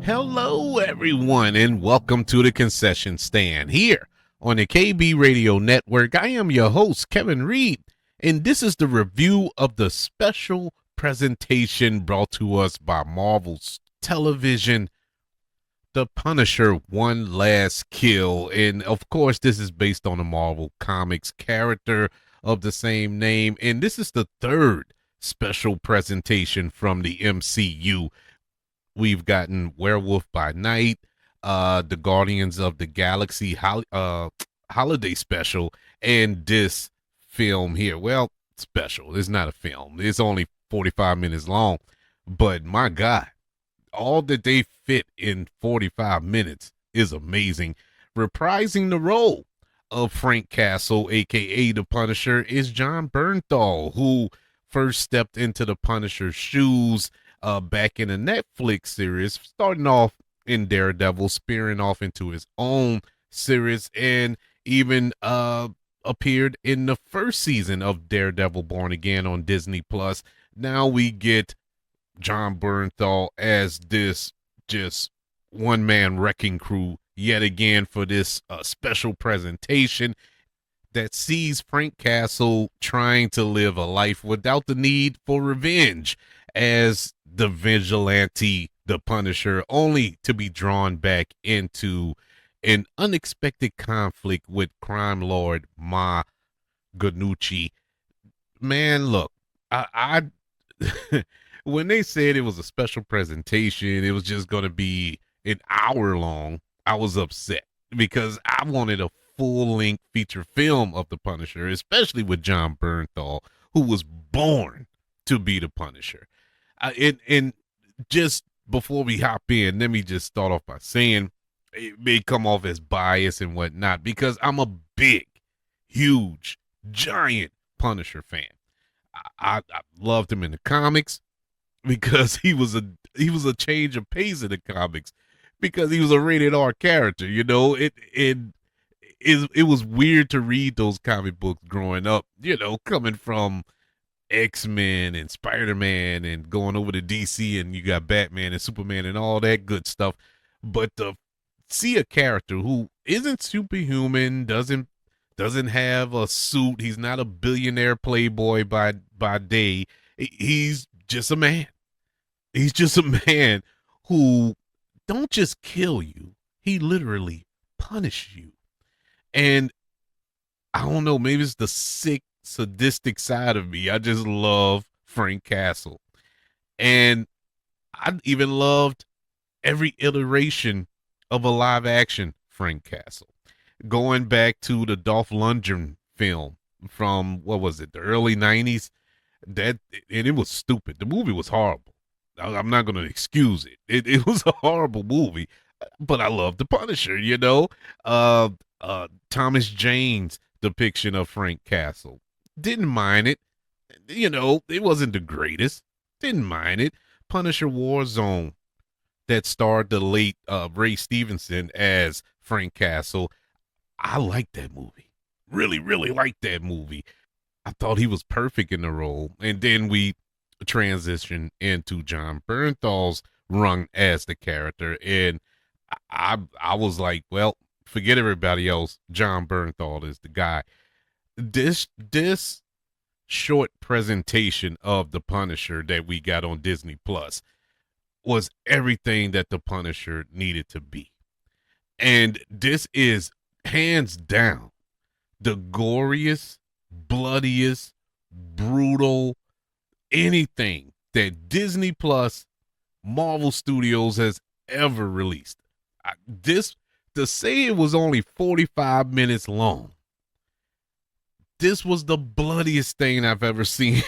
Hello, everyone, and welcome to the concession stand here on the KB Radio Network. I am your host, Kevin Reed, and this is the review of the special presentation brought to us by Marvel's television, The Punisher One Last Kill. And of course, this is based on the Marvel Comics character of the same name, and this is the third special presentation from the MCU. We've gotten Werewolf by Night, the Guardians of the Galaxy holiday special, and this film here. Well, special. It's not a film. It's only 45 minutes long. But my God, all that they fit in 45 minutes is amazing. Reprising the role of Frank Castle, a.k.a. The Punisher, is Jon Bernthal, who first stepped into the Punisher's shoes back in a Netflix series, starting off in Daredevil, spearing off into his own series, and even appeared in the first season of Daredevil Born Again on Disney Plus. Now we get Jon Bernthal as this just one-man wrecking crew yet again for this special presentation that sees Frank Castle trying to live a life without the need for revenge as the vigilante, the Punisher, only to be drawn back into an unexpected conflict with crime lord Ma Gnucci. Man, look, I when they said it was a special presentation, it was just going to be an hour long, I was upset because I wanted a full-length feature film of the Punisher, especially with Jon Bernthal, who was born to be the Punisher. And just before we hop in, let me just start off by saying it may come off as bias and whatnot because I'm a big, huge, giant Punisher fan. I loved him in the comics because he was a change of pace in the comics because he was a rated R character. You know, it was weird to read those comic books growing up. You know, coming from X-Men and Spider-Man and going over to DC and you got Batman and Superman and all that good stuff. But to see a character who isn't superhuman, doesn't have a suit, he's not a billionaire playboy by day. He's just a man. He's just a man who don't just kill you. He literally punishes you. And I don't know, maybe it's the sick sadistic side of me. I just love Frank Castle. And I even loved every iteration of a live action Frank Castle. Going back to the Dolph Lundgren film from, what was it, the early 90s? And it was stupid. The movie was horrible. I'm not going to excuse it. It was a horrible movie, but I love the Punisher, you know? Thomas Jane's depiction of Frank Castle. Didn't mind it. You know, it wasn't the greatest. Didn't mind it. Punisher Warzone that starred the late Ray Stevenson as Frank Castle. I liked that movie. Really, really liked that movie. I thought he was perfect in the role. And then we transitioned into Jon Bernthal's run as the character. And I was like, well, forget everybody else. Jon Bernthal is the guy. This short presentation of the Punisher that we got on Disney Plus was everything that the Punisher needed to be. And this is hands down the goriest, bloodiest, brutal, anything that Disney Plus, Marvel Studios has ever released. To say it was only 45 minutes long, this was the bloodiest thing I've ever seen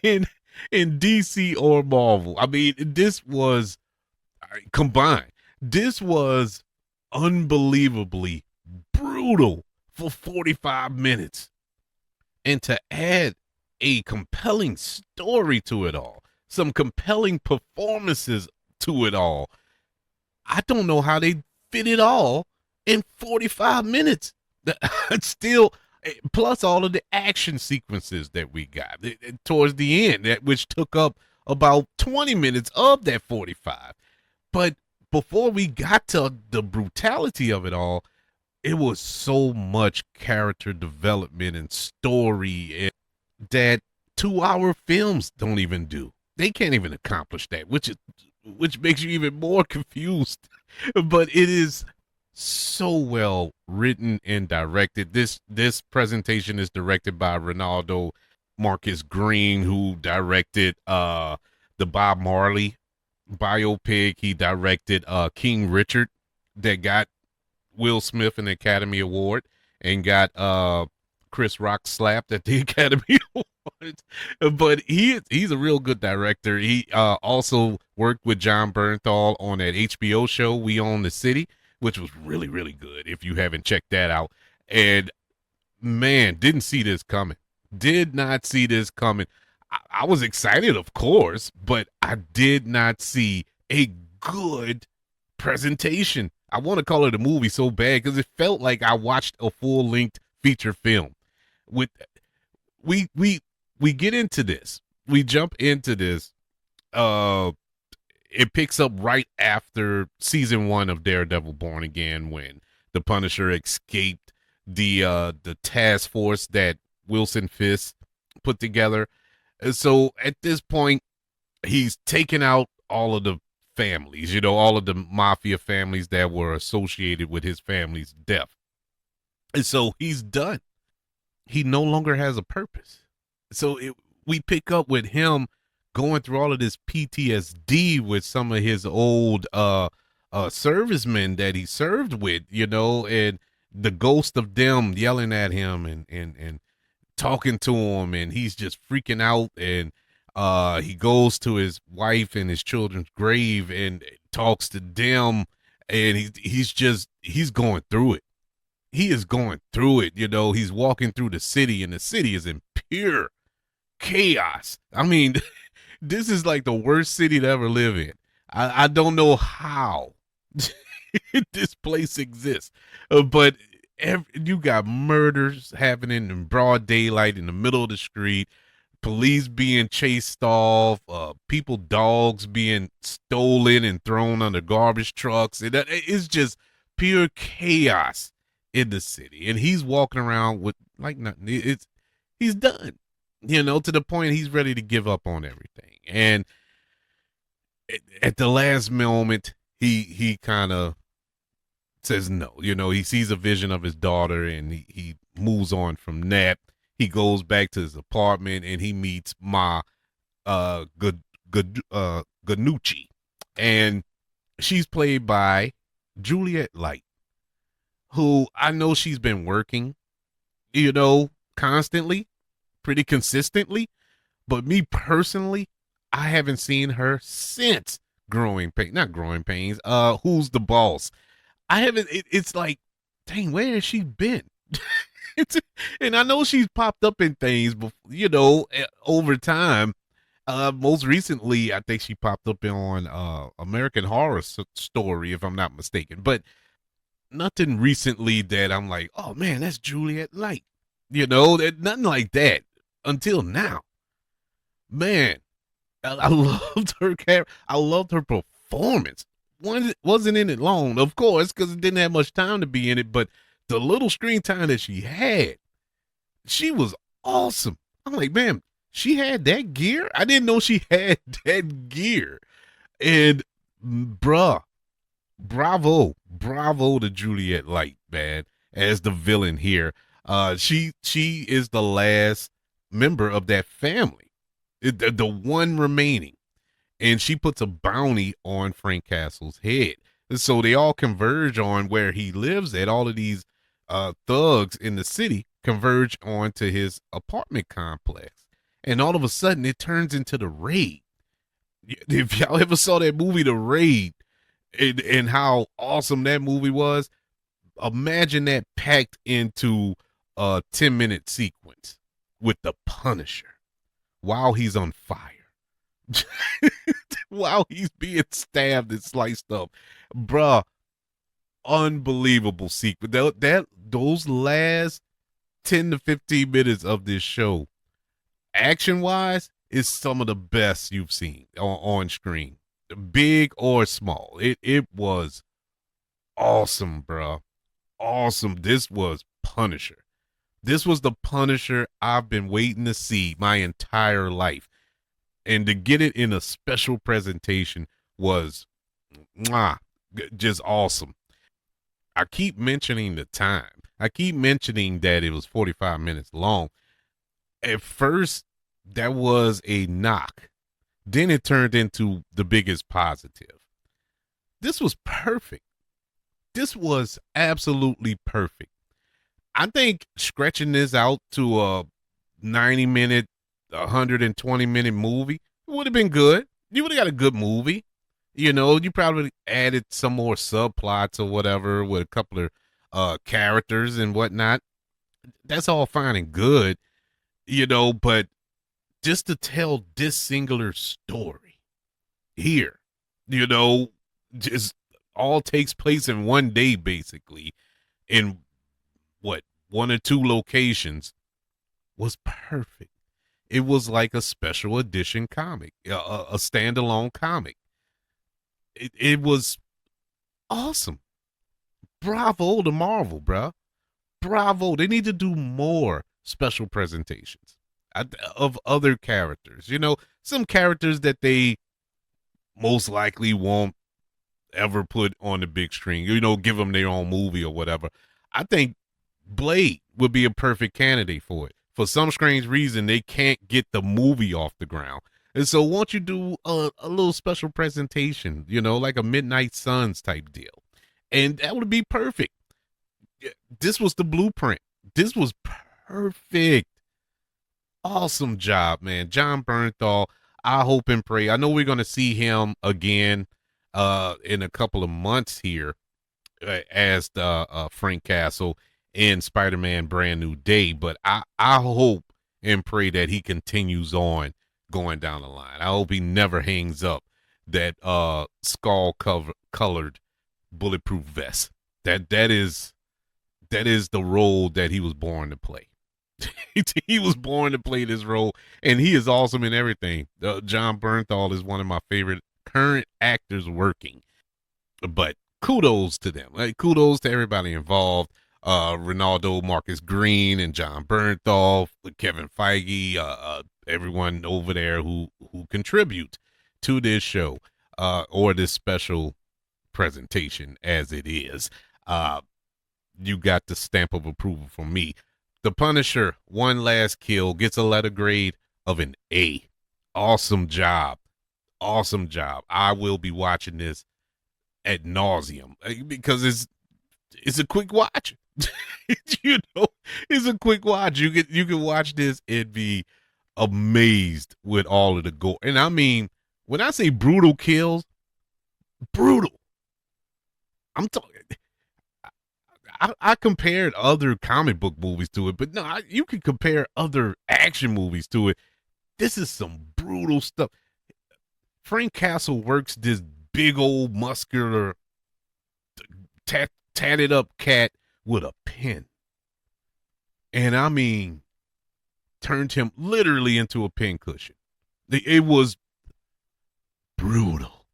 in DC or Marvel. I mean, this was combined. This was unbelievably brutal for 45 minutes. And to add a compelling story to it all, some compelling performances to it all, I don't know how they fit it all in 45 minutes. Still, plus all of the action sequences that we got towards the end, which took up about 20 minutes of that 45. But before we got to the brutality of it all, it was so much character development and story that 2-hour films don't even do. They can't even accomplish that, which makes you even more confused. But it is so well written and directed. This presentation is directed by Reinaldo Marcus Green, who directed the Bob Marley biopic. He directed King Richard, that got Will Smith an Academy Award and got Chris Rock slapped at the Academy Awards. But he's a real good director. He also worked with Jon Bernthal on that HBO show We Own the City, which was really, really good if you haven't checked that out. And man, didn't see this coming. Did not see this coming. I was excited, of course, but I did not see a good presentation. I want to call it a movie so bad because it felt like I watched a full-length feature film. With we get into this. We jump into this. It picks up right after season 1 of Daredevil Born Again, when the Punisher escaped the task force that Wilson Fisk put together. And so at this point, he's taken out all of the families, all of the mafia families that were associated with his family's death. And so he's done. He no longer has a purpose. So we pick up with him going through all of this PTSD with some of his old servicemen that he served with, and the ghost of them yelling at him and talking to him, and he's just freaking out. And he goes to his wife and his children's grave and talks to them, and he's going through it. He is going through it. He's walking through the city, and the city is in pure chaos. I mean, this is like the worst city to ever live in. I don't know how this place exists, but you got murders happening in broad daylight in the middle of the street, police being chased off, dogs being stolen and thrown under garbage trucks. It's just pure chaos in the city, and he's walking around with like nothing. He's done, to the point he's ready to give up on everything. And at the last moment, he kind of says no. He sees a vision of his daughter, and he moves on from that. He goes back to his apartment, and he meets Ma Gnucci, and she's played by Juliet Light, who I know she's been working, constantly, pretty consistently. But me personally, I haven't seen her since not Growing Pains. Who's the Boss? I haven't. It's like, dang, where has she been? And I know she's popped up in things, over time. Most recently, I think she popped up on American Horror Story, if I'm not mistaken. But nothing recently that I'm like, oh man, that's Juliet Light. Nothing like that until now. Man, I loved her character. I loved her performance. Wasn't in it long, of course, because it didn't have much time to be in it. But the little screen time that she had, she was awesome. I'm like, man, she had that gear? I didn't know she had that gear. And bravo to Juliet Light, man, as the villain here. She is the last member of that family, the one remaining, and she puts a bounty on Frank Castle's head. So they all converge on where he lives at. All of these thugs in the city converge onto his apartment complex, and all of a sudden it turns into The Raid. If y'all ever saw that movie, The Raid, and how awesome that movie was, imagine that packed into a 10-minute sequence with the Punisher while he's on fire. While he's being stabbed and sliced up. Bruh, unbelievable sequence. Those last 10 to 15 minutes of this show, action-wise, is some of the best you've seen on screen, big or small. It was awesome, bro. Awesome. This was Punisher. This was the Punisher I've been waiting to see my entire life. And to get it in a special presentation was mwah, just awesome. I keep mentioning the time. I keep mentioning that it was 45 minutes long. At first, that was a knock. Then it turned into the biggest positive. This was perfect. This was absolutely perfect. I think stretching this out to a 90-minute, 120-minute movie would have been good. You would have got a good movie. You know, you probably added some more subplots or whatever with a couple of characters and whatnot. That's all fine and good, you know, but just to tell this singular story here, you know, just all takes place in one day, basically, in what, one or two locations, was perfect. It was like a special edition comic, a standalone comic. It was awesome. Bravo to Marvel, bruh. Bravo. They need to do more special presentations of other characters. You know, some characters that they most likely won't ever put on the big screen, you know, give them their own movie or whatever. I think Blade would be a perfect candidate for it. For some strange reason, they can't get the movie off the ground. And so won't you do a little special presentation, you know, like a Midnight Suns type deal? And that would be perfect. This was the blueprint. This was perfect. Awesome job, man. Jon Bernthal, I hope and pray. I know we're going to see him again in a couple of months here as the Frank Castle in Spider-Man Brand New Day, but I hope and pray that he continues on going down the line. I hope he never hangs up that colored bulletproof vest. That is the role that he was born to play. He was born to play this role, and he is awesome in everything. Jon Bernthal is one of my favorite current actors working, but kudos to them. Like, kudos to everybody involved. Reinaldo Marcus Green and Jon Bernthal, Kevin Feige, everyone over there who contribute to this show or this special presentation as it is. You got the stamp of approval from me. The Punisher, One Last Kill, gets a letter grade of an A. Awesome job. Awesome job. I will be watching this ad nauseum because it's a quick watch. You know, it's a quick watch. You can watch this and be amazed with all of the gore. And I mean, when I say brutal kills, brutal. I'm talking. I compared other comic book movies to it, but no, you can compare other action movies to it. This is some brutal stuff. Frank Castle works this big old muscular, tatted up cat with a pen. And I mean, turned him literally into a pincushion. It was brutal.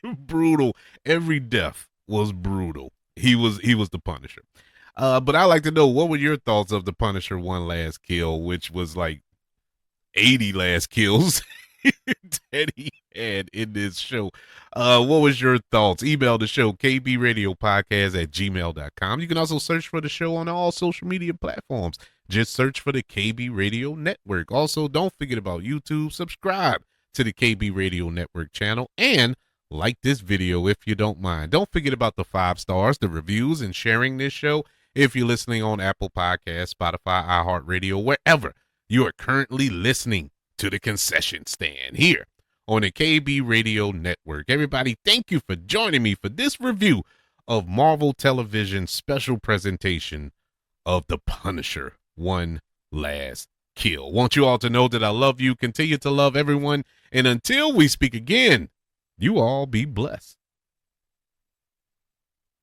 Brutal. Every death was brutal. He was the Punisher. But I like to know, what were your thoughts of the Punisher One Last Kill, which was like 80 last kills that he had in this show. What was your thoughts? Email the show, kbradiopodcast@gmail.com. You can also search for the show on all social media platforms. Just search for the KB Radio Network. Also, don't forget about YouTube. Subscribe to the KB Radio Network channel and like this video if you don't mind. Don't forget about the 5 stars, the reviews, and sharing this show if you're listening on Apple Podcasts, Spotify, iHeartRadio, wherever you are currently listening to the concession stand here on the KB Radio Network. Everybody, thank you for joining me for this review of Marvel Television special presentation of The Punisher One Last Kill. Want you all to know that I love you, continue to love everyone, and until we speak again, you all be blessed.